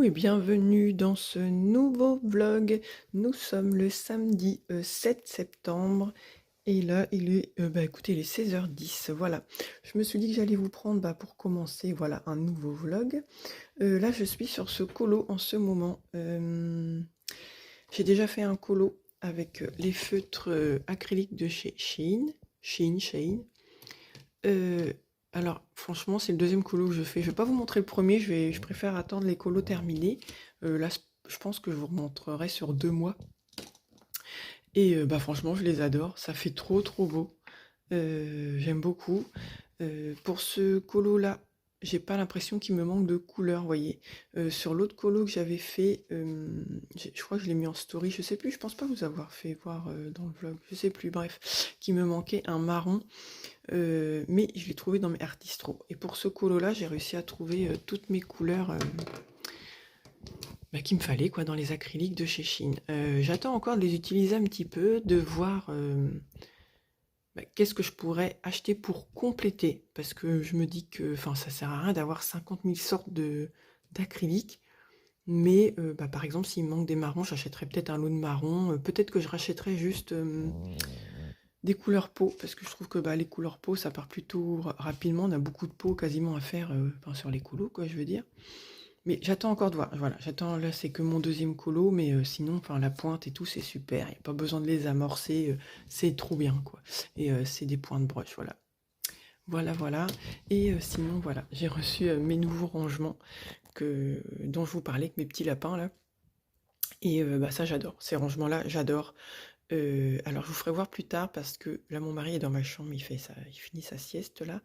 Coucou et bienvenue dans ce nouveau vlog. Nous sommes le samedi 7 septembre et là il est, écoutez, il est 16h10. Voilà, je me suis dit que j'allais vous prendre pour commencer voilà, un nouveau vlog. Là je suis sur ce colo en ce moment. J'ai déjà fait un colo avec les feutres acryliques de chez Shein. Euh, alors, franchement, c'est le deuxième colo que je fais. Je vais pas vous montrer le premier, je préfère attendre les colos terminés. Là, je pense que je vous remontrerai sur 2 mois. Et franchement, je les adore. Ça fait trop, trop beau. J'aime beaucoup. Pour ce colo-là, j'ai pas l'impression qu'il me manque de couleurs, vous voyez. Sur l'autre colo que j'avais fait, je crois que je l'ai mis en story, je sais plus, je pense pas vous avoir fait voir dans le vlog, je sais plus, bref, qu'il me manquait un marron. Mais je l'ai trouvé dans mes Artistro. Et pour ce colo là, j'ai réussi à trouver toutes mes couleurs qu'il me fallait quoi dans les acryliques de chez Shein. J'attends encore de les utiliser un petit peu, de voir qu'est-ce que je pourrais acheter pour compléter. Parce que je me dis que ça sert à rien d'avoir 50 000 sortes d'acryliques. Mais par exemple, s'il me manque des marrons, j'achèterais peut-être un lot de marrons. Peut-être que je rachèterais juste des couleurs peau, parce que je trouve que les couleurs peau, ça part plutôt rapidement. On a beaucoup de peau quasiment à faire sur les colos, quoi, je veux dire. Mais j'attends encore de voir. Voilà, j'attends, là, c'est que mon deuxième colo, mais sinon, la pointe et tout, c'est super. Il n'y a pas besoin de les amorcer, c'est trop bien, quoi. Et c'est des points de broche, voilà. Voilà. Et sinon, voilà, j'ai reçu mes nouveaux rangements dont je vous parlais avec mes petits lapins, là. Et ça, j'adore. Ces rangements-là, j'adore. Alors je vous ferai voir plus tard parce que là mon mari est dans ma chambre, il finit sa sieste là.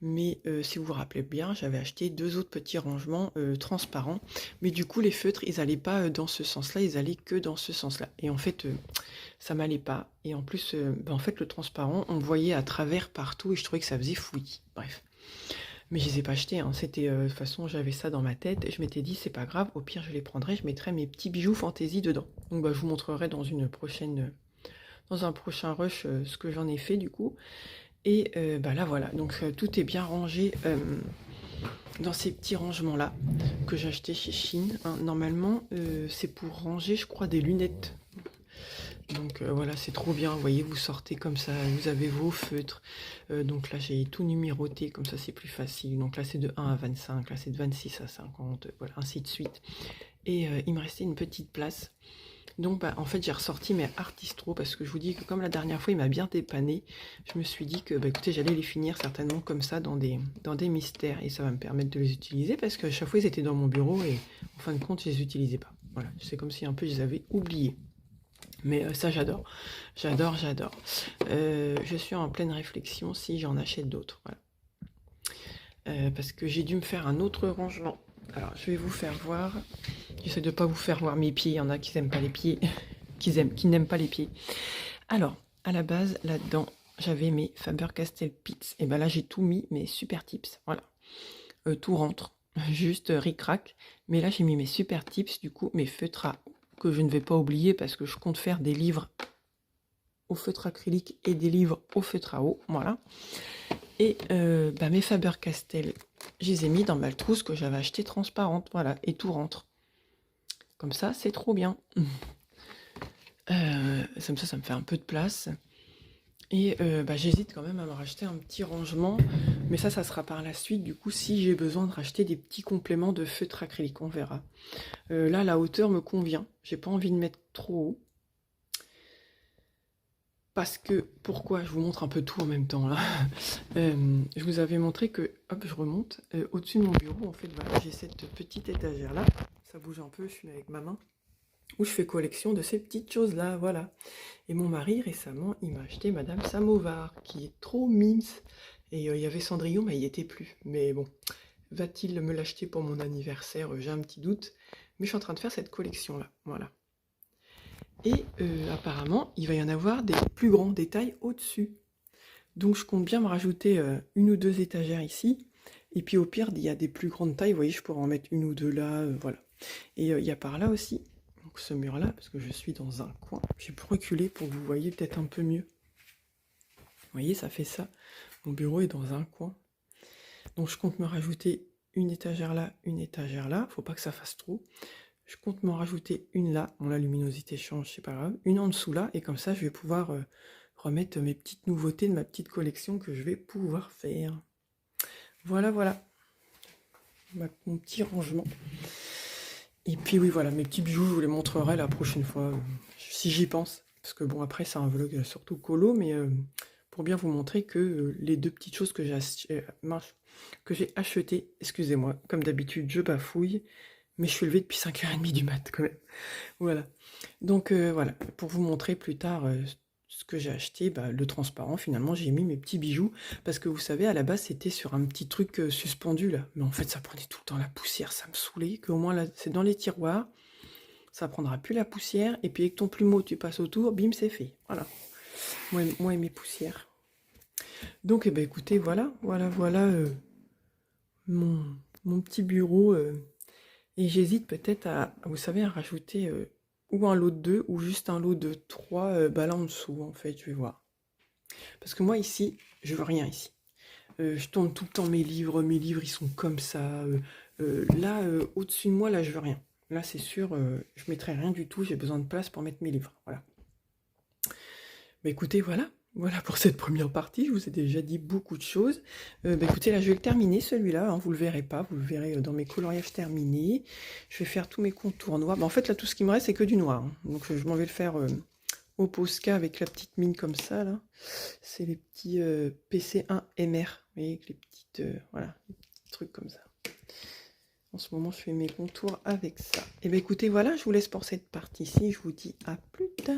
Mais si vous vous rappelez bien, j'avais acheté 2 autres petits rangements transparents. Mais du coup les feutres, ils allaient pas dans ce sens-là, ils allaient que dans ce sens-là. Et en fait, ça m'allait pas. Et en plus, en fait le transparent, on le voyait à travers partout et je trouvais que ça faisait fouillis. Bref. Mais je les ai pas achetés, hein. C'était de toute façon j'avais ça dans ma tête et je m'étais dit c'est pas grave, au pire je les prendrai, je mettrai mes petits bijoux fantaisie dedans. Donc je vous montrerai dans un prochain rush ce que j'en ai fait du coup. Et là voilà, donc tout est bien rangé dans ces petits rangements là que j'ai acheté chez Shein, hein. Normalement c'est pour ranger je crois des lunettes. Donc voilà, c'est trop bien, vous voyez, vous sortez comme ça, vous avez vos feutres. Donc là, j'ai tout numéroté, comme ça c'est plus facile. Donc là, c'est de 1 à 25, là, c'est de 26 à 50, voilà, ainsi de suite. Et il me restait une petite place. Donc en fait, j'ai ressorti mes Artistro parce que je vous dis que comme la dernière fois, il m'a bien dépanné. Je me suis dit que, écoutez, j'allais les finir certainement comme ça dans des mystères. Et ça va me permettre de les utiliser parce qu'à chaque fois, ils étaient dans mon bureau et en fin de compte, je les utilisais pas. Voilà, c'est comme si un peu je les avais oubliés. Mais ça, j'adore. J'adore. Je suis en pleine réflexion si j'en achète d'autres. Voilà. Parce que j'ai dû me faire un autre rangement. Alors, je vais vous faire voir. J'essaie de ne pas vous faire voir mes pieds. Il y en a qui n'aiment pas les pieds. qui n'aiment pas les pieds. Alors, à la base, là-dedans, j'avais mes Faber-Castell Pits. Et là, j'ai tout mis, mes super tips. Voilà. Tout rentre. Juste ric-rac. Mais là, j'ai mis mes super tips, du coup, mes feutres à eau que je ne vais pas oublier parce que je compte faire des livres au feutre acrylique et des livres au feutre à eau, voilà. Et mes Faber-Castell, je les ai mis dans ma trousse que j'avais acheté transparente, voilà, et tout rentre. Comme ça, c'est trop bien. Comme ça me fait un peu de place. Et j'hésite quand même à me racheter un petit rangement, mais ça sera par la suite, du coup, si j'ai besoin de racheter des petits compléments de feutre acrylique, on verra. Là, la hauteur me convient, j'ai pas envie de mettre trop haut. Parce que, pourquoi? Je vous montre un peu tout en même temps, là. Je vous avais montré que, hop, je remonte, au-dessus de mon bureau, en fait, voilà, j'ai cette petite étagère-là, ça bouge un peu, je suis avec ma main, où je fais collection de ces petites choses-là, voilà. Et mon mari, récemment, il m'a acheté Madame Samovar, qui est trop mimes. Et il y avait Cendrillon, mais il n'y était plus. Mais bon, va-t-il me l'acheter pour mon anniversaire? J'ai un petit doute. Mais je suis en train de faire cette collection-là, voilà. Et apparemment, il va y en avoir des plus grands détails au-dessus. Donc je compte bien me rajouter une ou deux étagères ici. Et puis au pire, il y a des plus grandes tailles. Vous voyez, je pourrais en mettre une ou deux là, voilà. Et il y a par là aussi, donc ce mur-là, parce que je suis dans un coin. J'ai pu reculer pour que vous voyez peut-être un peu mieux. Vous voyez, ça fait ça. Mon bureau est dans un coin. Donc je compte me rajouter une étagère là, une étagère là. Faut pas que ça fasse trop. Je compte m'en rajouter une là. Bon, la luminosité change, c'est pas grave. Une en dessous là. Et comme ça, je vais pouvoir remettre mes petites nouveautés de ma petite collection que je vais pouvoir faire. Voilà, voilà. Mon petit rangement. Et puis oui, voilà, mes petits bijoux, je vous les montrerai la prochaine fois, si j'y pense. Parce que bon, après, c'est un vlog surtout colo, mais pour bien vous montrer que les deux petites choses que j'ai achetées, excusez-moi, comme d'habitude, je bafouille, mais je suis levée depuis 5h30 du mat quand même. Voilà. Donc voilà, pour vous montrer plus tard ce que j'ai acheté, le transparent, finalement, j'ai mis mes petits bijoux. Parce que vous savez, à la base, c'était sur un petit truc suspendu là. Mais en fait, ça prenait tout le temps la poussière, ça me saoulait. Qu'au moins, là, c'est dans les tiroirs, ça prendra plus la poussière. Et puis avec ton plumeau, tu passes autour, bim, c'est fait. Voilà. Moi et mes poussières. Donc, eh ben, écoutez, voilà mon petit bureau. Et j'hésite peut-être à, vous savez, à rajouter ou un lot de 2 ou juste un lot de 3 là en dessous, en fait, je vais voir. Parce que moi, ici, je veux rien ici. Je tourne tout le temps mes livres, ils sont comme ça. Là, au-dessus de moi, là, je veux rien. Là, c'est sûr, je mettrai rien du tout, j'ai besoin de place pour mettre mes livres. Voilà. Bah écoutez, voilà pour cette première partie, je vous ai déjà dit beaucoup de choses. Écoutez, là je vais le terminer celui-là, hein, vous le verrez pas, vous le verrez dans mes coloriages terminés. Je vais faire tous mes contours noirs. En fait là tout ce qui me reste c'est que du noir, hein. Donc je m'en vais le faire au Posca avec la petite mine comme ça là. C'est les petits PC1 MR, vous voyez, avec les petites, voilà, les petits trucs comme ça. En ce moment je fais mes contours avec ça. Et écoutez, voilà, je vous laisse pour cette partie-ci, je vous dis à plus tard.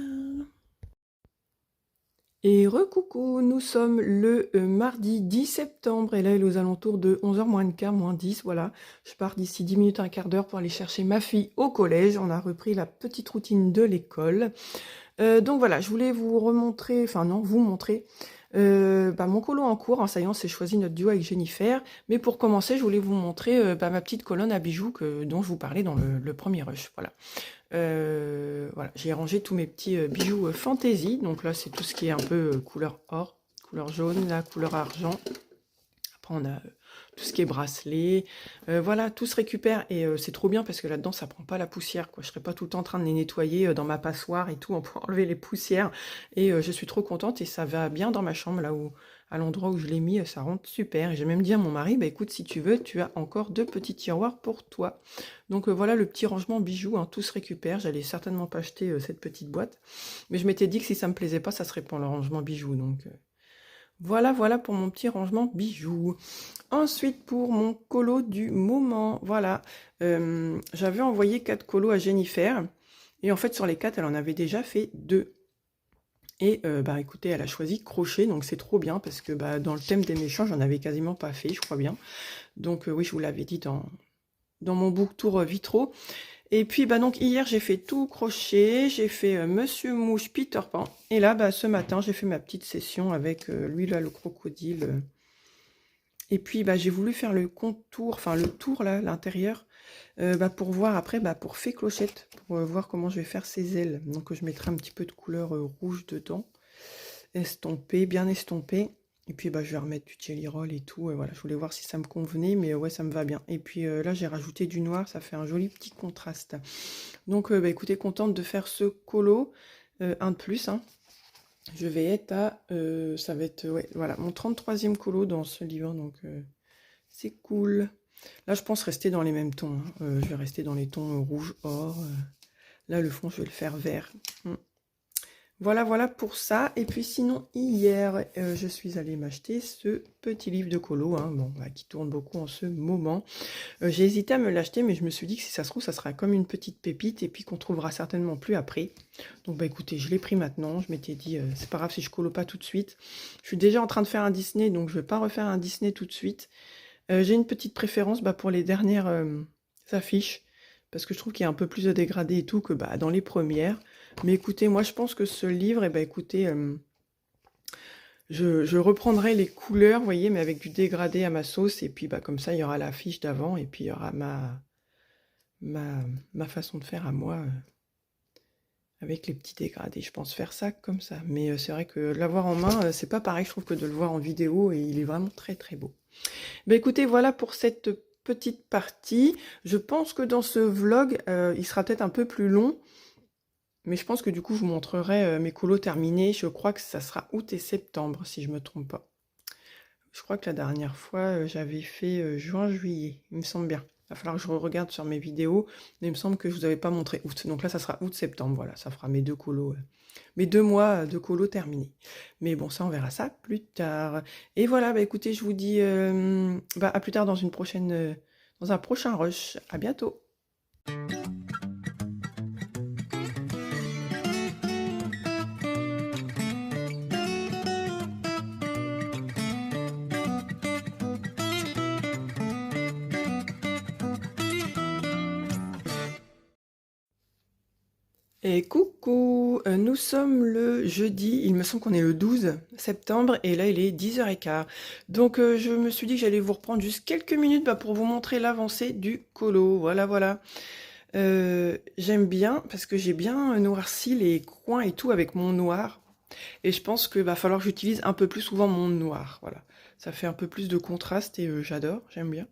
Et recoucou, nous sommes le mardi 10 septembre et là il est aux alentours de 11h moins le quart, moins 10, voilà. Je pars d'ici 10 minutes, un quart d'heure pour aller chercher ma fille au collège. On a repris la petite routine de l'école. Donc voilà, je voulais vous remontrer, enfin non, vous montrer mon colo en cours. En science, c'est choisi notre duo avec Jennifer. Mais pour commencer, je voulais vous montrer ma petite colonne à bijoux dont je vous parlais dans le premier rush, voilà. Voilà, j'ai rangé tous mes petits bijoux fantasy. Donc là, c'est tout ce qui est un peu couleur or, couleur jaune, la couleur argent. Après, on a tout ce qui est bracelet. Voilà, tout se récupère et c'est trop bien parce que là-dedans, ça prend pas la poussière, quoi. Je serais pas tout le temps en train de les nettoyer dans ma passoire et tout pour enlever les poussières. Et je suis trop contente et ça va bien dans ma chambre, là où, à l'endroit où je l'ai mis, ça rentre super. Et j'ai même dit à mon mari, écoute, si tu veux, tu as encore 2 petits tiroirs pour toi. Donc voilà le petit rangement bijoux, hein, tout se récupère. J'allais certainement pas acheter cette petite boîte. Mais je m'étais dit que si ça me plaisait pas, ça serait pour le rangement bijoux. Donc voilà pour mon petit rangement bijoux. Ensuite, pour mon colo du moment, voilà. J'avais envoyé 4 colos à Jennifer. Et en fait, sur les 4, elle en avait déjà fait 2. Et écoutez, elle a choisi crochet, donc c'est trop bien, parce que dans le thème des méchants, j'en avais quasiment pas fait, je crois bien. Donc oui, je vous l'avais dit dans mon book tour vitraux. Et puis donc hier j'ai fait tout crochet, j'ai fait Monsieur Mouche Peter Pan. Et là ce matin j'ai fait ma petite session avec lui là, le crocodile. Et puis j'ai voulu faire le contour, enfin le tour là, l'intérieur, pour voir après, pour Fée Clochette, pour voir comment je vais faire ses ailes. Donc je mettrai un petit peu de couleur rouge dedans, estompé, bien estompé. Et puis je vais remettre du jelly roll et tout. Voilà, je voulais voir si ça me convenait, mais ouais, ça me va bien. Et puis là, j'ai rajouté du noir, ça fait un joli petit contraste. Donc écoutez, contente de faire ce colo, un de plus. Hein. Je vais être à, ça va être, ouais, voilà, mon 33e colo dans ce livre, donc c'est cool. Là, je pense rester dans les mêmes tons. Hein. Je vais rester dans les tons rouge, or. Là, le fond, je vais le faire vert. Voilà pour ça. Et puis sinon, hier, je suis allée m'acheter ce petit livre de colo, hein, qui tourne beaucoup en ce moment. J'ai hésité à me l'acheter, mais je me suis dit que si ça se trouve, ça sera comme une petite pépite et puis qu'on trouvera certainement plus après. Donc écoutez, je l'ai pris maintenant. Je m'étais dit, c'est pas grave si je colo pas tout de suite. Je suis déjà en train de faire un Disney, donc je vais pas refaire un Disney tout de suite. J'ai une petite préférence pour les dernières affiches, parce que je trouve qu'il y a un peu plus de dégradé et tout que dans les premières. Mais écoutez, moi je pense que ce livre, écoutez, je reprendrai les couleurs, vous voyez, mais avec du dégradé à ma sauce, et puis comme ça, il y aura l'affiche d'avant, et puis il y aura ma façon de faire à moi, avec les petits dégradés. Je pense faire ça comme ça. Mais c'est vrai que l'avoir en main, c'est pas pareil, je trouve, que de le voir en vidéo, et il est vraiment très très beau. Écoutez, voilà pour cette petite partie. Je pense que dans ce vlog, il sera peut-être un peu plus long. Mais je pense que du coup, je vous montrerai mes colos terminés. Je crois que ça sera août et septembre, si je me trompe pas. Je crois que la dernière fois, j'avais fait juin-juillet, il me semble bien. Il va falloir que je regarde sur mes vidéos, mais il me semble que je vous avais pas montré août. Donc là, ça sera août-septembre, voilà, ça fera mes 2 colos, mes 2 mois de colos terminés. Mais bon, ça, on verra ça plus tard. Et voilà, bah écoutez, je vous dis à plus tard dans une prochaine, dans un prochain rush. À bientôt. Et coucou, nous sommes le jeudi, il me semble qu'on est le 12 septembre et là il est 10h15. Donc je me suis dit que j'allais vous reprendre juste quelques minutes pour vous montrer l'avancée du colo. Voilà, voilà. J'aime bien parce que j'ai bien noirci les coins et tout avec mon noir. Et je pense que va falloir que j'utilise un peu plus souvent mon noir. Voilà, ça fait un peu plus de contraste et j'adore, j'aime bien.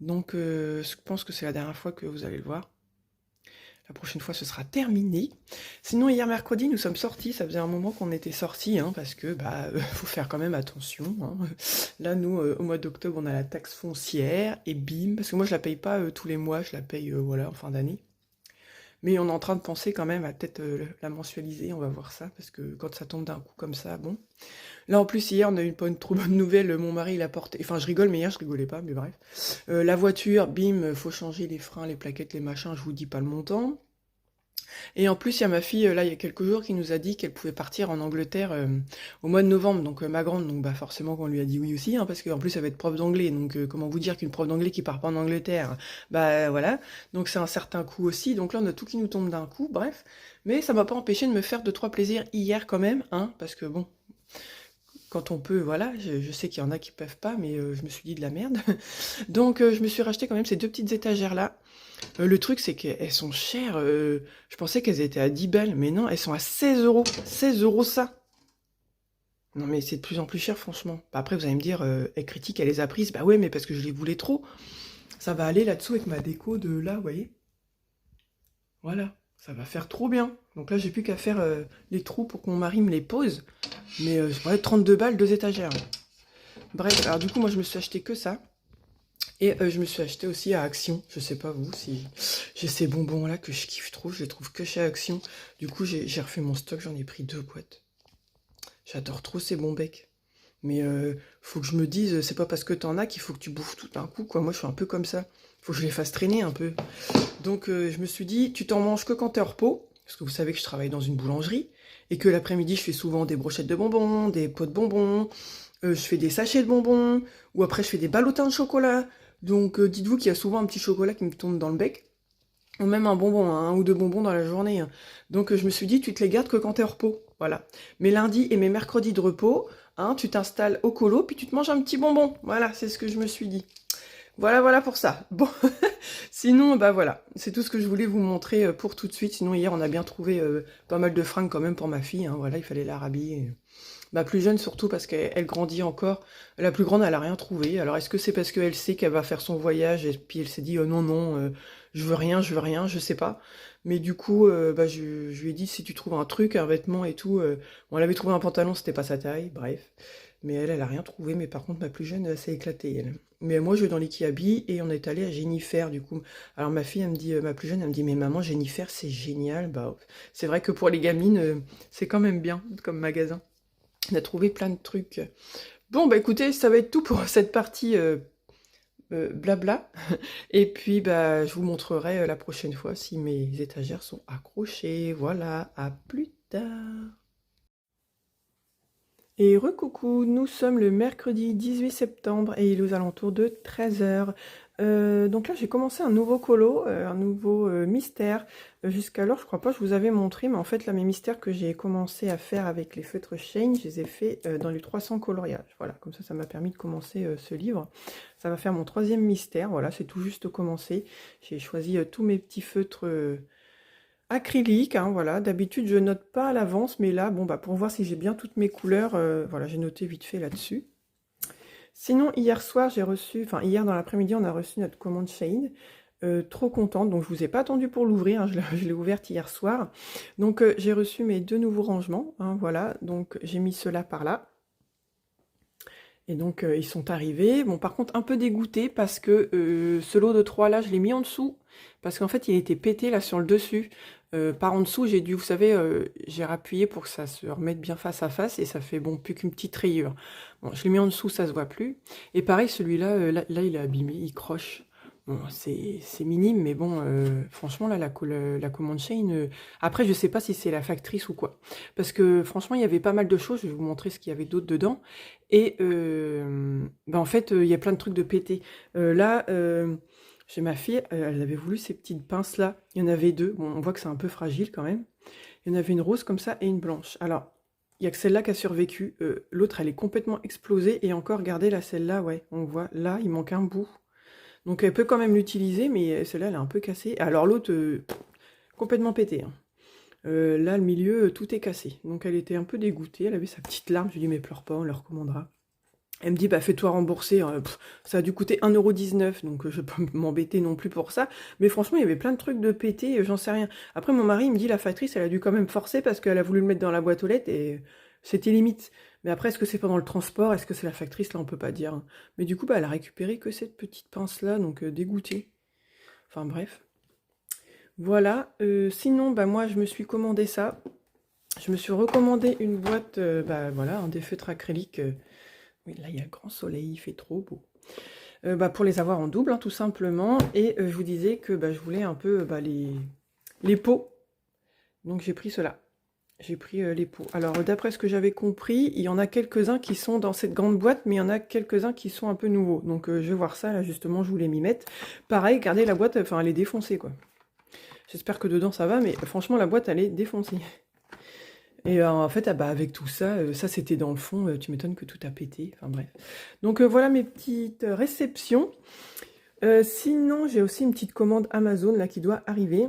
Donc je pense que c'est la dernière fois que vous allez le voir. La prochaine fois, ce sera terminé. Sinon, hier mercredi, nous sommes sortis. Ça faisait un moment qu'on était sortis, parce que faut faire quand même attention. Là, nous, au mois d'octobre, on a la taxe foncière et bim. Parce que moi, je la paye pas tous les mois, je la paye voilà en fin d'année. Mais on est en train de penser quand même à peut-être la mensualiser. On va voir ça parce que quand ça tombe d'un coup comme ça, bon. Là, en plus, hier, on a eu pas une trop bonne nouvelle. Mon mari, il a porté... Enfin, je rigole, mais hier, je rigolais pas, mais bref. La voiture, bim, faut changer les freins, les plaquettes, les machins, je vous dis pas le montant. Et en plus, il y a ma fille, là, il y a quelques jours, qui nous a dit qu'elle pouvait partir en Angleterre au mois de novembre. Donc, ma grande, donc forcément qu'on lui a dit oui aussi, parce qu'en plus, elle va être prof d'anglais. Donc, comment vous dire qu'une prof d'anglais qui part pas en Angleterre, voilà. Donc, c'est un certain coût aussi. Donc là, on a tout qui nous tombe d'un coup, bref. Mais ça m'a pas empêché de me faire 2-3 plaisirs hier quand même, parce que bon... Quand on peut, voilà, je sais qu'il y en a qui peuvent pas, mais je me suis dit de la merde. Donc je me suis racheté quand même ces 2 petites étagères-là. Le truc, c'est qu'elles sont chères. Je pensais qu'elles étaient à 10 balles, mais non, elles sont à 16 euros. 16 euros ça. Non mais c'est de plus en plus cher, franchement. Après, vous allez me dire, elle critique, elle les a prises. Bah ouais, mais parce que je les voulais trop. Ça va aller là-dessous avec ma déco de là, vous voyez. Voilà, ça va faire trop bien. Donc là, j'ai plus qu'à faire les trous pour que mon mari me les pose. Mais ouais, 32 balles, 2 étagères. Bref, alors du coup, moi, je me suis acheté que ça. Et je me suis acheté aussi à Action. Je sais pas vous, si j'ai ces bonbons-là que je kiffe trop. Je les trouve que chez Action. Du coup, j'ai refait mon stock. J'en ai pris 2 boîtes. J'adore trop ces bons becs. Mais faut que je me dise, c'est pas parce que t'en as qu'il faut que tu bouffes tout d'un coup, quoi. Moi, je suis un peu comme ça. Faut que je les fasse traîner un peu. Donc, je me suis dit, tu t'en manges que quand t'es au repos. Parce que vous savez que je travaille dans une boulangerie. Et que l'après-midi, je fais souvent des brochettes de bonbons, des pots de bonbons. Je fais des sachets de bonbons. Ou après, je fais des ballotins de chocolat. Donc, dites-vous qu'il y a souvent un petit chocolat qui me tombe dans le bec. Ou même un bonbon, un ou 2 bonbons dans la journée. Donc, je me suis dit, tu te les gardes que quand t'es au repos. Voilà. Mes lundis et mes mercredis de repos, tu t'installes au colo, puis tu te manges un petit bonbon. Voilà, c'est ce que je me suis dit. Voilà, voilà pour ça. Bon, sinon, voilà, c'est tout ce que je voulais vous montrer pour tout de suite. Sinon, hier, on a bien trouvé pas mal de fringues quand même pour ma fille. Voilà, il fallait la rhabiller. Ma plus jeune surtout parce qu'elle grandit encore. La plus grande, elle a rien trouvé. Alors, est-ce que c'est parce qu'elle sait qu'elle va faire son voyage et puis elle s'est dit non, non, je veux rien, je sais pas. Mais du coup, je lui ai dit si tu trouves un truc, un vêtement et tout. On avait trouvé un pantalon, c'était pas sa taille, bref. Mais elle a rien trouvé. Mais par contre, ma plus jeune, elle s'est éclatée, elle. Mais moi, je vais dans l'Ikiabi et on est allé à Jennifer, du coup. Alors, ma fille, elle me dit, ma plus jeune, elle me dit, mais maman, Jennifer, c'est génial. C'est vrai que pour les gamines, c'est quand même bien comme magasin. On a trouvé plein de trucs. Bon, écoutez, ça va être tout pour cette partie blabla. Et puis, je vous montrerai la prochaine fois si mes étagères sont accrochées. Voilà, à plus tard. Et recoucou, nous sommes le mercredi 18 septembre et il est aux alentours de 13h. Donc là, j'ai commencé un nouveau colo, un nouveau mystère. Jusqu'alors, je crois pas que je vous avais montré, mais en fait, là, mes mystères que j'ai commencé à faire avec les feutres Shane, je les ai fait dans les 300 coloriages. Voilà, comme ça m'a permis de commencer ce livre. Ça va faire mon 3e mystère, voilà, c'est tout juste commencé. J'ai choisi tous mes petits feutres acrylique, voilà. D'habitude, je note pas à l'avance, mais là, pour voir si j'ai bien toutes mes couleurs, voilà, j'ai noté vite fait là-dessus. Sinon, hier soir, j'ai reçu, enfin hier dans l'après-midi, on a reçu notre commande Shein. Trop contente, donc je vous ai pas attendu pour l'ouvrir, hein, je l'ai ouverte hier soir. Donc j'ai reçu mes 2 nouveaux rangements, hein, voilà, donc j'ai mis ceux-là par là. Et donc ils sont arrivés. Bon, par contre, un peu dégoûté parce que ce lot de 3 là, je l'ai mis en dessous. Parce qu'en fait, il était pété là sur le dessus. Par en dessous, j'ai dû, vous savez, j'ai rappuyé pour que ça se remette bien face à face et ça fait bon plus qu'une petite rayure. Bon, je l'ai mis en dessous, ça se voit plus. Et pareil, celui-là, là, il est abîmé, il croche. Bon, c'est minime, mais bon, franchement, là, la commande chain, après, je sais pas si c'est la factrice ou quoi. Parce que franchement, il y avait pas mal de choses, je vais vous montrer ce qu'il y avait d'autre dedans. Et bah, en fait, il y a plein de trucs de pété. Là, chez ma fille, elle avait voulu ces petites pinces-là. Il y en avait 2. Bon, on voit que c'est un peu fragile quand même. Il y en avait une rose comme ça et une blanche. Alors, il y a que celle-là qui a survécu. L'autre, elle est complètement explosée. Et encore, regardez là, celle-là, ouais, on voit, là, il manque un bout. Donc, elle peut quand même l'utiliser, mais celle-là, elle est un peu cassée. Alors, l'autre, complètement pétée, hein. Là, le milieu, tout est cassé. Donc, elle était un peu dégoûtée. Elle avait sa petite larme. Je lui ai dit, mais pleure pas, on le recommandera. Elle me dit, bah fais-toi rembourser, ça a dû coûter 1,19 €, donc je peux pas m'embêter non plus pour ça. Mais franchement, il y avait plein de trucs de pété, j'en sais rien. Après, mon mari, il me dit, la factrice, elle a dû quand même forcer parce qu'elle a voulu le mettre dans la boîte aux lettres et c'était limite. Mais après, est-ce que c'est pendant le transport? Est-ce que c'est la factrice? Là, on peut pas dire, hein. Mais du coup, bah, elle a récupéré que cette petite pince-là, donc dégoûtée. Enfin bref. Voilà. Sinon, bah moi, je me suis commandé ça. Je me suis recommandé une boîte, bah voilà, des feutres acryliques. Oui, là, il y a le grand soleil, il fait trop beau. Bah, pour les avoir en double, hein, tout simplement. Et je vous disais que bah, je voulais un peu bah, les pots. Donc j'ai pris cela. J'ai pris les pots. Alors d'après ce que j'avais compris, il y en a quelques-uns qui sont dans cette grande boîte, mais il y en a quelques-uns qui sont un peu nouveaux. Donc je vais voir ça, là justement, je voulais m'y mettre. Pareil, regardez la boîte, enfin elle est défoncée quoi. J'espère que dedans ça va, mais franchement la boîte elle est défoncée. Et en fait, ah bah, avec tout ça, ça c'était dans le fond, tu m'étonnes que tout a pété, enfin bref. Donc voilà mes petites réceptions. Sinon, j'ai aussi une petite commande Amazon là qui doit arriver.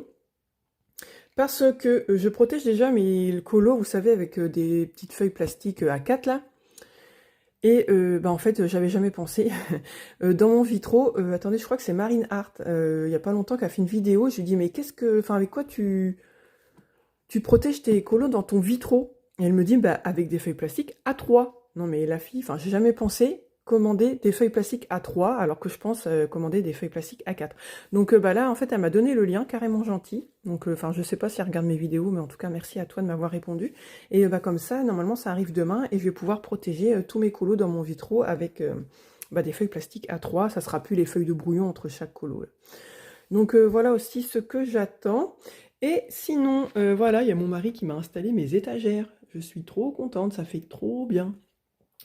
Parce que je protège déjà mes colos, vous savez, avec des petites feuilles plastiques A4 là. Et bah en fait, j'avais jamais pensé. Dans mon vitro, attendez, je crois que c'est Marine Hart, il y a pas longtemps, qui a fait une vidéo. Je lui dis, mais qu'est-ce que. Enfin, avec quoi tu protèges tes colos dans ton vitro? Et elle me dit, bah, avec des feuilles plastiques A3. Non, mais la fille, enfin, j'ai jamais pensé commander des feuilles plastiques A3, alors que je pense commander des feuilles plastiques A4. Donc, bah là, en fait, elle m'a donné le lien, carrément gentil. Donc, enfin, je sais pas si elle regarde mes vidéos, mais en tout cas, merci à toi de m'avoir répondu. Et bah, comme ça, normalement, ça arrive demain, et je vais pouvoir protéger tous mes colos dans mon vitro avec bah, des feuilles plastiques A3. Ça sera plus les feuilles de brouillon entre chaque colo. Donc, voilà aussi ce que j'attends. Et sinon, voilà, il y a mon mari qui m'a installé mes étagères. Je suis trop contente, ça fait trop bien.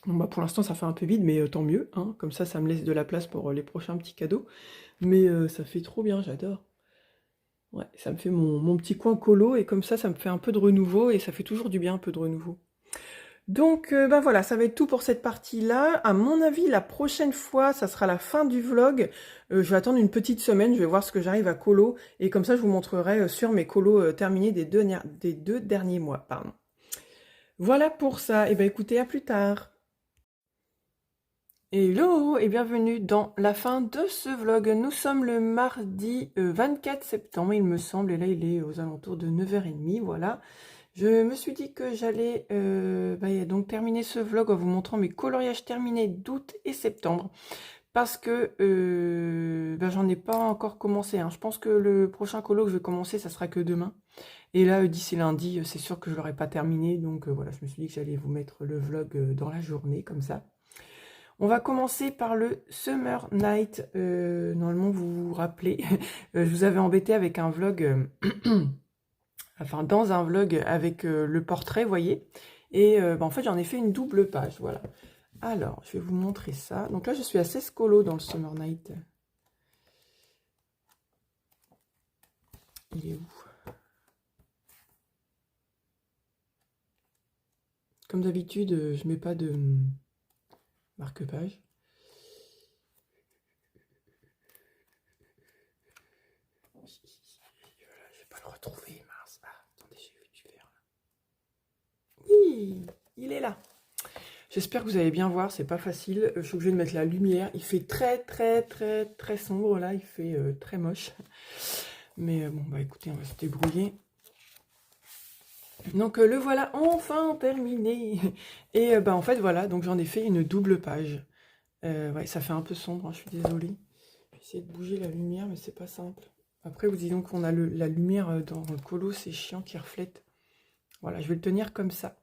Bon, bah, pour l'instant, ça fait un peu vide, mais tant mieux, hein. Comme ça me laisse de la place pour les prochains petits cadeaux. Mais ça fait trop bien, j'adore. Ouais, ça me fait mon petit coin colo, et comme ça me fait un peu de renouveau, et ça fait toujours du bien, un peu de renouveau. Donc, bah voilà, ça va être tout pour cette partie-là. À mon avis, la prochaine fois, ça sera la fin du vlog. Je vais attendre une petite semaine, je vais voir ce que j'arrive à colo. Et comme ça, je vous montrerai sur mes colos terminés des deux derniers mois. Pardon. Voilà pour ça. Et ben écoutez, à plus tard. Hello et bienvenue dans la fin de ce vlog. Nous sommes le mardi 24 septembre, il me semble. Et là, il est aux alentours de 9h30, voilà. Je me suis dit que j'allais donc terminer ce vlog en vous montrant mes coloriages terminés d'août et septembre. Parce que j'en ai pas encore commencé, hein. Je pense que le prochain colo que je vais commencer, ça sera que demain. Et là, d'ici lundi, c'est sûr que je l'aurai pas terminé. Donc voilà, je me suis dit que j'allais vous mettre le vlog dans la journée, comme ça. On va commencer par le Summer Night. Normalement, vous vous rappelez, je vous avais embêté avec un vlog... enfin dans un vlog avec le portrait, vous voyez. Et en fait, j'en ai fait une double page, voilà. Alors, je vais vous montrer ça. Donc là, je suis à 16 colos dans le Summer Night. Il est où? Comme d'habitude, je mets pas de marque-page. Voilà, je vais pas le retrouver, mince. Ah, attendez, j'ai vu du vert là. Oui, il est là. J'espère que vous allez bien voir, c'est pas facile. Je suis obligée de mettre la lumière. Il fait très sombre là, il fait très moche. Mais bon, bah écoutez, on va se débrouiller. Donc le voilà enfin terminé. Et bah en fait voilà, donc j'en ai fait une double page. Ouais, ça fait un peu sombre, hein, je suis désolée. Je vais essayer de bouger la lumière, mais c'est pas simple. Après, vous dites donc qu'on a la lumière dans le colo, c'est chiant qui reflète. Voilà, je vais le tenir comme ça.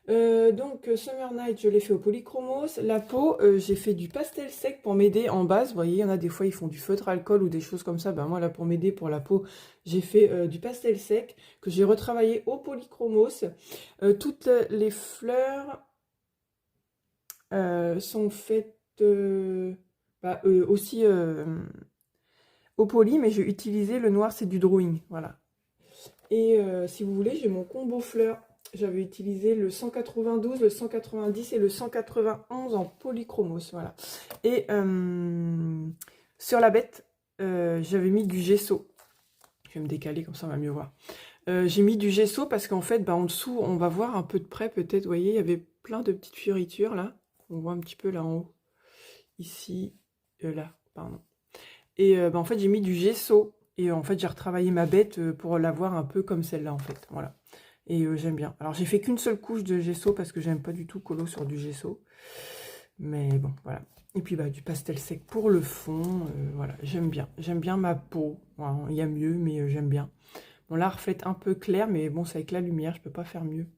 Donc Summer Night, je l'ai fait au polychromos. La peau, j'ai fait du pastel sec pour m'aider en base. Vous voyez, il y en a des fois, ils font du feutre alcool ou des choses comme ça. Ben moi, là, pour m'aider pour la peau, j'ai fait du pastel sec que j'ai retravaillé au polychromos. Toutes les fleurs sont faites aussi au poly, mais j'ai utilisé le noir, c'est du drawing. Voilà. Et si vous voulez, j'ai mon combo fleurs. J'avais utilisé le 192, le 190 et le 191 en polychromos, voilà. Et sur la bête, j'avais mis du gesso. Je vais me décaler, comme ça on va mieux voir. J'ai mis du gesso parce qu'en fait, en dessous, on va voir un peu de près peut-être, vous voyez, il y avait plein de petites fioritures là. On voit un petit peu là en haut. Ici, là, pardon. Et en fait, j'ai mis du gesso. Et en fait, j'ai retravaillé ma bête pour l'avoir un peu comme celle-là, en fait. Voilà. Et j'aime bien. Alors, j'ai fait qu'une seule couche de gesso parce que j'aime pas du tout colo sur du gesso. Mais bon, voilà. Et puis, du pastel sec pour le fond. Voilà, j'aime bien. J'aime bien ma peau. Voilà, il y a mieux, mais j'aime bien. Bon, là, reflète un peu clair, mais bon, c'est avec la lumière. Je peux pas faire mieux.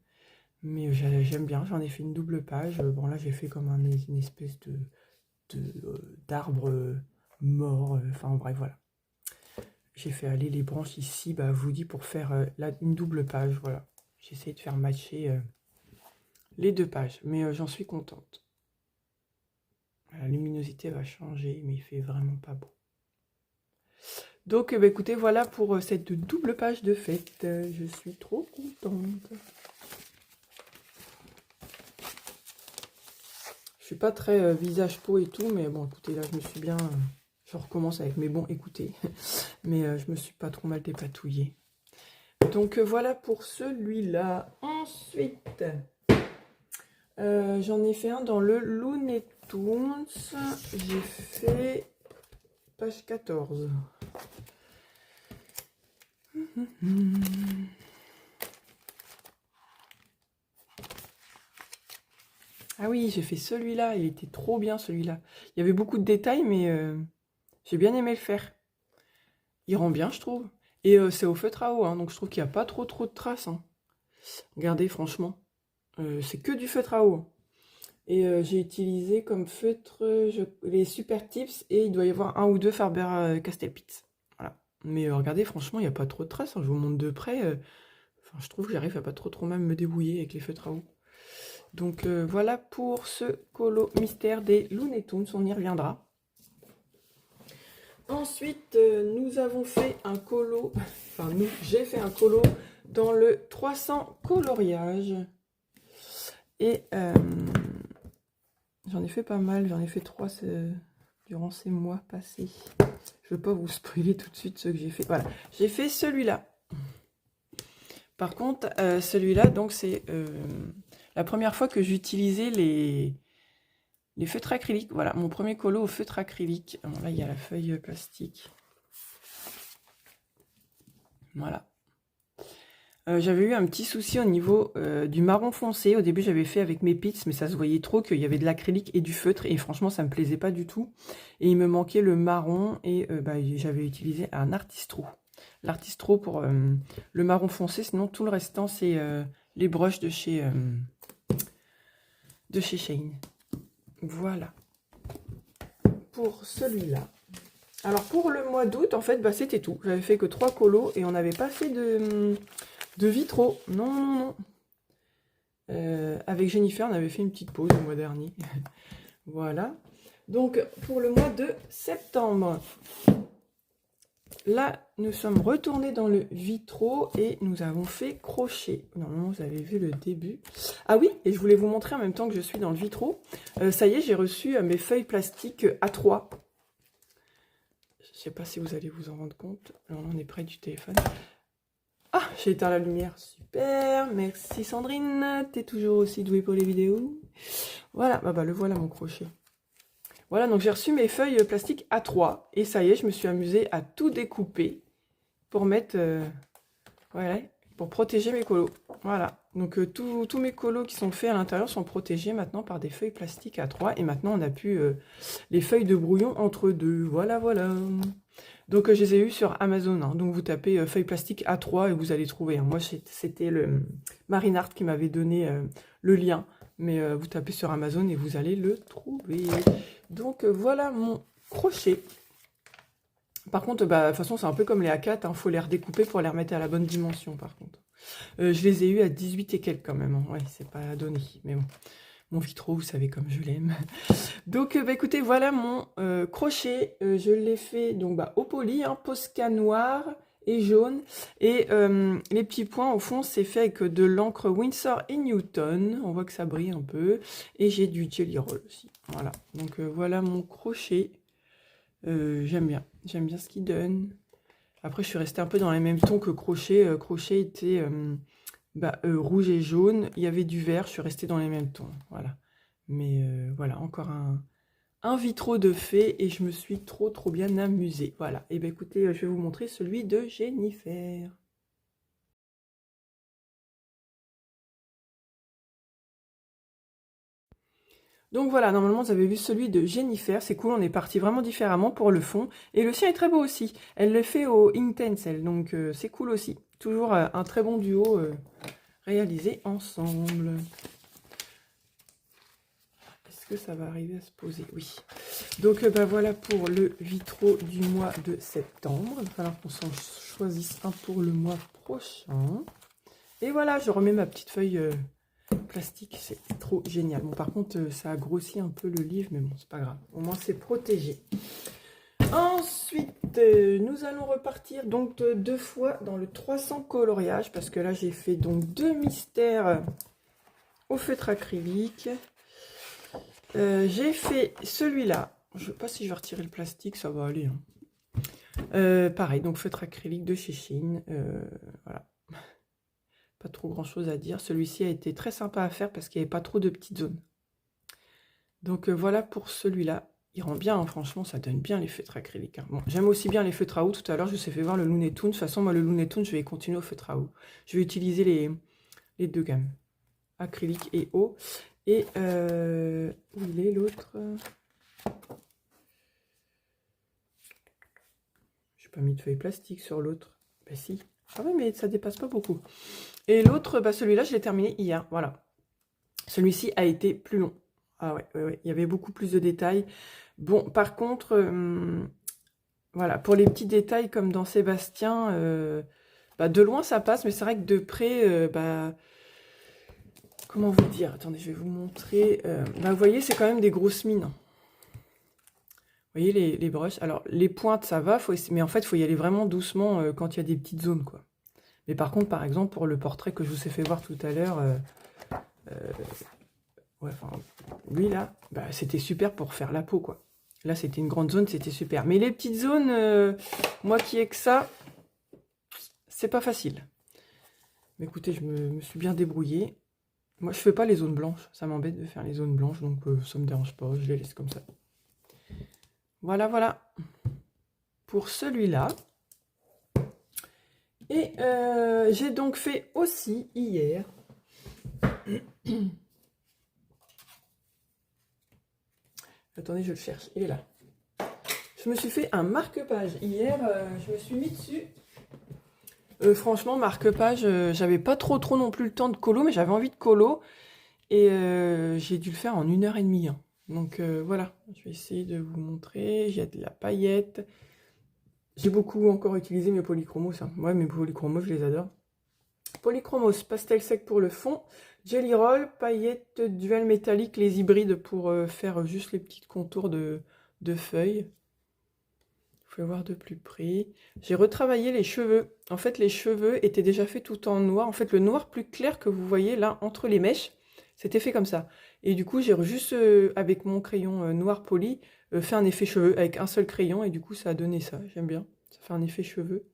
Mais j'aime bien. J'en ai fait une double page. Bon, là, j'ai fait comme une espèce d'arbre mort. Enfin, bref, voilà. J'ai fait aller les branches ici, je vous dis, pour faire une double page, voilà. J'essaie de faire matcher les deux pages, mais j'en suis contente. La luminosité va changer, mais il fait vraiment pas beau. Donc, écoutez, voilà pour cette double page de fête. Je suis trop contente. Je suis pas très visage peau et tout, mais bon, écoutez, là, je me suis bien... je recommence avec mes bons écoutez. Mais je me suis pas trop mal dépatouillée. Donc voilà pour celui-là. Ensuite, j'en ai fait un dans le Looney Tunes. J'ai fait page 14. Ah oui, j'ai fait celui-là. Il était trop bien celui-là. Il y avait beaucoup de détails, mais j'ai bien aimé le faire. Il rend bien, je trouve. Et c'est au feutre à eau, hein, donc je trouve qu'il n'y a pas trop de traces. Hein. Regardez, franchement. C'est que du feutre à eau. Et j'ai utilisé comme feutre les Super Tips et il doit y avoir un ou deux Faber-Castell-Pitts. Voilà. Mais regardez, franchement, il n'y a pas trop de traces. Hein. Je vous montre de près. Enfin, je trouve que j'arrive à pas trop même me débrouiller avec les feutres à eau. Donc voilà pour ce colo mystère des Looney Tunes. On y reviendra. Ensuite, nous avons fait un colo. Enfin, j'ai fait un colo dans le 300 coloriage. Et... j'en ai fait pas mal, j'en ai fait 3 durant ces mois passés. Je veux pas vous spoiler tout de suite ce que j'ai fait. Voilà, j'ai fait celui-là. Par contre, celui-là, donc c'est la première fois que j'utilisais les feutres acryliques. Voilà, mon premier colo au feutre acrylique. Bon, là, il y a la feuille plastique. Voilà. J'avais eu un petit souci au niveau du marron foncé. Au début, j'avais fait avec mes pits, mais ça se voyait trop qu'il y avait de l'acrylique et du feutre. Et franchement, ça me plaisait pas du tout. Et il me manquait le marron. Et j'avais utilisé un Artistro. L'Artistro pour le marron foncé. Sinon, tout le restant, c'est les brushes de chez Shane. Voilà. Pour celui-là. Alors, pour le mois d'août, en fait, c'était tout. J'avais fait que 3 colos et on n'avait pas fait de vitraux. Non. Avec Jennifer, on avait fait une petite pause le mois dernier. Voilà. Donc, pour le mois de septembre, là, nous sommes retournés dans le vitraux et nous avons fait crochet. Normalement, vous avez vu le début. Ah oui, et je voulais vous montrer en même temps que je suis dans le vitraux. Ça y est, j'ai reçu mes feuilles plastiques A3. Je ne sais pas si vous allez vous en rendre compte. Alors, on est près du téléphone. Ah, j'ai éteint la lumière. Super, merci Sandrine. T'es toujours aussi douée pour les vidéos. Voilà, le voilà mon crochet. Voilà, donc j'ai reçu mes feuilles plastiques A3 et ça y est, je me suis amusée à tout découper pour mettre, voilà, pour protéger mes colos. Voilà, donc tous mes colos qui sont faits à l'intérieur sont protégés maintenant par des feuilles plastiques A3 et maintenant on a pu les feuilles de brouillon entre deux. Voilà, voilà. Donc je les ai eues sur Amazon, hein. Donc vous tapez feuilles plastiques A3 et vous allez trouver, hein. Moi c'était le Marinart qui m'avait donné le lien, mais vous tapez sur Amazon et vous allez le trouver. Donc voilà mon crochet. Par contre, de toute façon c'est un peu comme les A4, hein, faut les redécouper pour les remettre à la bonne dimension par contre. Je les ai eues à 18 et quelques quand même, hein. Ouais, c'est pas donné, mais bon. Mon vitraux, vous savez comme je l'aime. Donc, écoutez, voilà mon crochet. Je l'ai fait donc au poli, hein, Posca noir et jaune. Et les petits points, au fond, c'est fait avec de l'encre Winsor et Newton. On voit que ça brille un peu. Et j'ai du Jelly Roll aussi. Voilà. Donc, voilà mon crochet. J'aime bien. J'aime bien ce qu'il donne. Après, je suis restée un peu dans les mêmes tons que crochet. Crochet était... rouge et jaune, il y avait du vert, je suis restée dans les mêmes tons, voilà. Mais voilà, encore un vitraux de fée et je me suis trop bien amusée, voilà. Et bien écoutez, je vais vous montrer celui de Jennifer. Donc voilà, normalement vous avez vu celui de Jennifer, c'est cool, on est parti vraiment différemment pour le fond. Et le sien est très beau aussi, elle le fait au Inktense, donc c'est cool aussi. Toujours un très bon duo réalisé ensemble. Est-ce que ça va arriver à se poser? Oui. Donc voilà pour le vitraux du mois de septembre. Il va falloir qu'on s'en choisisse un pour le mois prochain. Et voilà, je remets ma petite feuille plastique. C'est trop génial. Bon, par contre, ça a grossi un peu le livre, mais bon, c'est pas grave. Au moins, c'est protégé. Ensuite, nous allons repartir donc deux fois dans le 300 coloriage, parce que là, j'ai fait donc 2 mystères au feutre acrylique. J'ai fait celui-là. Je ne sais pas si je vais retirer le plastique, ça va aller, hein. Pareil, donc feutre acrylique de chez Shein. Voilà. Pas trop grand chose à dire. Celui-ci a été très sympa à faire parce qu'il n'y avait pas trop de petites zones. Donc voilà pour celui-là. Il rend bien, hein, franchement, ça donne bien les feutres acryliques, hein. Bon, j'aime aussi bien les feutres à eau. Tout à l'heure, je vous ai fait voir le Looney Tunes. De toute façon, moi, le Looney Tunes, je vais continuer au feutre à eau. Je vais utiliser les deux gammes, acrylique et eau. Et où il est l'autre? J'ai pas mis de feuille plastique sur l'autre. Ben si. Ah oui, mais ça dépasse pas beaucoup. Et l'autre, celui-là, je l'ai terminé hier. Voilà. Celui-ci a été plus long. Ah ouais, il y avait beaucoup plus de détails. Bon, par contre, voilà, pour les petits détails comme dans Sébastien, de loin ça passe, mais c'est vrai que de près, comment vous dire? Attendez, je vais vous montrer. Vous voyez, c'est quand même des grosses mines. Vous voyez les brushes? Alors, les pointes, ça va, mais en fait, il faut y aller vraiment doucement quand il y a des petites zones, quoi. Mais par contre, par exemple, pour le portrait que je vous ai fait voir tout à l'heure, ouais, lui, là, c'était super pour faire la peau, quoi. Là, c'était une grande zone, c'était super. Mais les petites zones, moi qui ai que ça, c'est pas facile. Mais écoutez, je me suis bien débrouillée. Moi, je fais pas les zones blanches. Ça m'embête de faire les zones blanches, donc ça me dérange pas. Je les laisse comme ça. Voilà, voilà. Pour celui-là. Et j'ai donc fait aussi hier. Attendez, je le cherche. Il est là. Je me suis fait un marque-page. Hier, je me suis mis dessus. Franchement, marque-page, j'avais pas trop non plus le temps de colo, mais j'avais envie de colo. Et j'ai dû le faire en 1h30. Hein. Donc voilà, je vais essayer de vous montrer. J'ai de la paillette. J'ai beaucoup encore utilisé mes polychromos. Hein. Ouais, mes polychromos, je les adore. Polychromos, pastel sec pour le fond. Jelly Roll, paillettes, dual métallique, les hybrides pour faire juste les petits contours de feuilles. Vous pouvez voir de plus près. J'ai retravaillé les cheveux. En fait, les cheveux étaient déjà faits tout en noir. En fait, le noir plus clair que vous voyez là, entre les mèches, c'était fait comme ça. Et du coup, j'ai juste, avec mon crayon noir poli, fait un effet cheveux avec un seul crayon. Et du coup, ça a donné ça. J'aime bien. Ça fait un effet cheveux.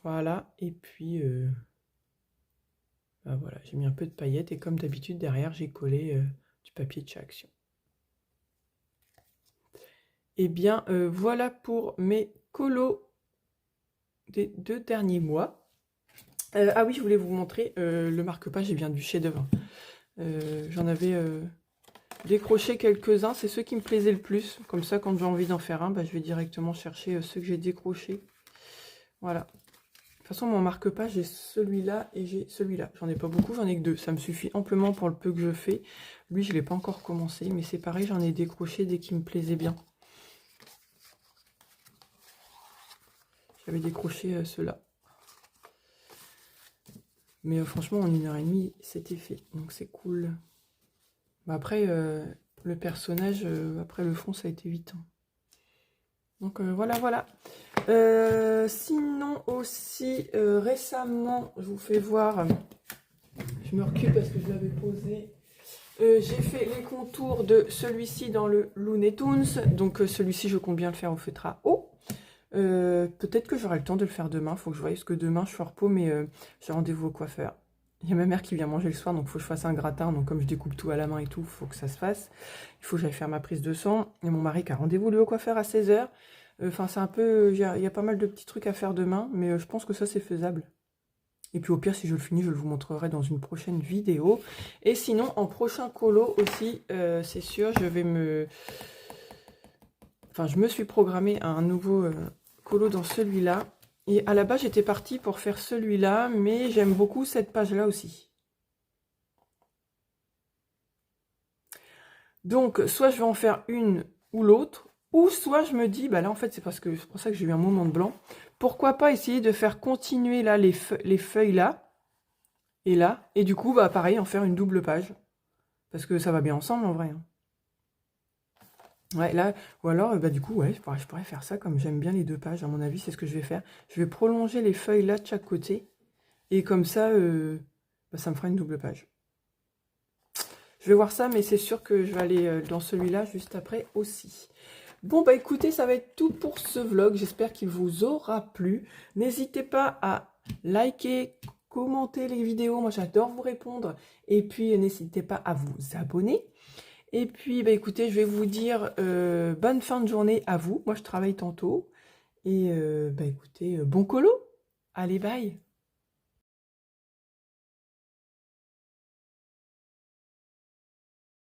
Voilà. Et puis, Voilà, j'ai mis un peu de paillettes et comme d'habitude, derrière, j'ai collé du papier de chez Action. Et bien, voilà pour mes colos des 2 derniers mois. Ah oui, je voulais vous montrer le marque-page, il vient du chef-d'œuvre. J'en avais décroché quelques-uns, c'est ceux qui me plaisaient le plus. Comme ça, quand j'ai envie d'en faire un, bah, je vais directement chercher ceux que j'ai décrochés. Voilà. De toute façon, mon marque-page, j'ai celui-là et j'ai celui-là. J'en ai pas beaucoup, j'en ai que 2. Ça me suffit amplement pour le peu que je fais. Lui, je ne l'ai pas encore commencé, mais c'est pareil, j'en ai décroché dès qu'il me plaisait bien. J'avais décroché ceux-là. Mais franchement, en 1h30, c'était fait. Donc c'est cool. Bah, après, le personnage, après le fond, ça a été vite. Hein. Donc voilà, voilà. Sinon aussi, récemment, je vous fais voir, je me recule parce que je l'avais posé, j'ai fait les contours de celui-ci dans le Looney Tunes, donc celui-ci je compte bien le faire au feutre à eau. Peut-être que j'aurai le temps de le faire demain, il faut que je voie, parce que demain je suis en repos, mais j'ai rendez-vous au coiffeur. Il y a ma mère qui vient manger le soir, donc il faut que je fasse un gratin, donc comme je découpe tout à la main et tout, il faut que ça se fasse. Il faut que j'aille faire ma prise de sang, et mon mari qui a rendez-vous lui au coiffeur à 16h. Enfin, c'est un peu... Il y a pas mal de petits trucs à faire demain, mais je pense que ça, c'est faisable. Et puis au pire, si je le finis, je vous montrerai dans une prochaine vidéo. Et sinon, en prochain colo aussi, c'est sûr, je vais me... Enfin, je me suis programmé un nouveau colo dans celui-là. Et à la base, j'étais partie pour faire celui-là, mais j'aime beaucoup cette page-là aussi. Donc, soit je vais en faire une ou l'autre, ou soit je me dis, bah là en fait c'est pour ça que j'ai eu un moment de blanc. Pourquoi pas essayer de faire continuer là les feuilles là, et du coup, bah pareil, en faire une double page. Parce que ça va bien ensemble en vrai. Hein. Ouais, là, ou alors, bah du coup, ouais, je pourrais faire ça comme j'aime bien les 2 pages, à mon avis, c'est ce que je vais faire. Je vais prolonger les feuilles là de chaque côté, et comme ça, bah, ça me fera une double page. Je vais voir ça, mais c'est sûr que je vais aller dans celui-là juste après aussi. Bon, bah écoutez, ça va être tout pour ce vlog. J'espère qu'il vous aura plu. N'hésitez pas à liker, commenter les vidéos. Moi, j'adore vous répondre. Et puis, n'hésitez pas à vous abonner. Et puis, bah écoutez, je vais vous dire bonne fin de journée à vous. Moi, je travaille tantôt. Et bah écoutez, bon colo. Allez, bye.